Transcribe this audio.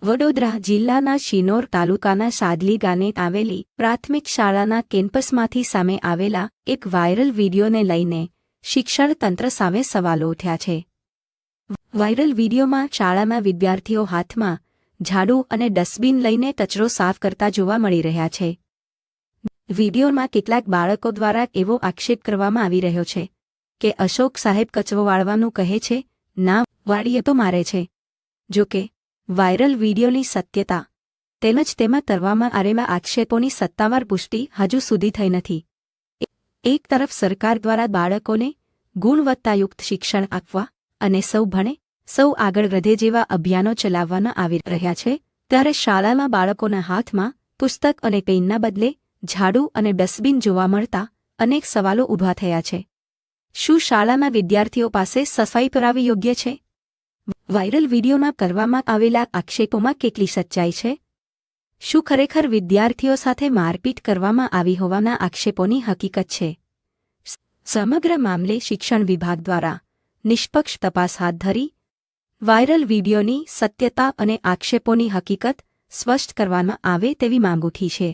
વડોદરા જિલ્લાના શિનોર તાલુકાના સાદલી ગામે આવેલી પ્રાથમિક શાળાના કેમ્પસમાંથી સામે આવેલા એક વાયરલ વીડિયોને લઈને શિક્ષણ તંત્ર સામે સવાલો ઉઠ્યા છે. વાયરલ વીડિયોમાં શાળામાં વિદ્યાર્થીઓ હાથમાં ઝાડુ અને ડસ્ટબિન લઈને કચરો સાફ કરતા જોવા મળી રહ્યા છે. વીડિયોમાં કેટલાક બાળકો દ્વારા એવો આક્ષેપ કરવામાં આવી રહ્યો છે કે અશોક સાહેબ કચરો વાળવાનું કહે છે, ના વાળીએ તો મારે છે. જોકે વાયરલ વીડિયોની સત્યતા તેમજ તેમાં કરવામાં આવેલા આક્ષેપોની સત્તાવાર પુષ્ટિ હજુ સુધી થઈ નથી. એક તરફ સરકાર દ્વારા બાળકોને ગુણવત્તાયુક્ત શિક્ષણ આપવા અને સૌ ભણે સૌ આગળ વધે જેવા અભિયાનો ચલાવવામાં આવી રહ્યા છે, ત્યારે શાળામાં બાળકોના હાથમાં પુસ્તક અને પેનના બદલે ઝાડુ અને ડસ્ટબિન જોવા મળતા અનેક સવાલો ઊભા થયા છે. શું શાળામાં વિદ્યાર્થીઓ પાસે સફાઈ કરાવવી યોગ્ય છે? વાયરલ વીડિયોમાં કરવામાં આવેલા આક્ષેપોમાં કેટલી સચ્ચાઈ છે? શું ખરેખર વિદ્યાર્થીઓ સાથે મારપીટ કરવામાં આવી હોવાના આક્ષેપોની હકીકત છે? સમગ્ર મામલે શિક્ષણ વિભાગ દ્વારા નિષ્પક્ષ તપાસ હાથ ધરી વાયરલ વીડિયોની સત્યતા અને આક્ષેપોની હકીકત સ્પષ્ટ કરવામાં આવે તેવી માંગ ઉઠી છે.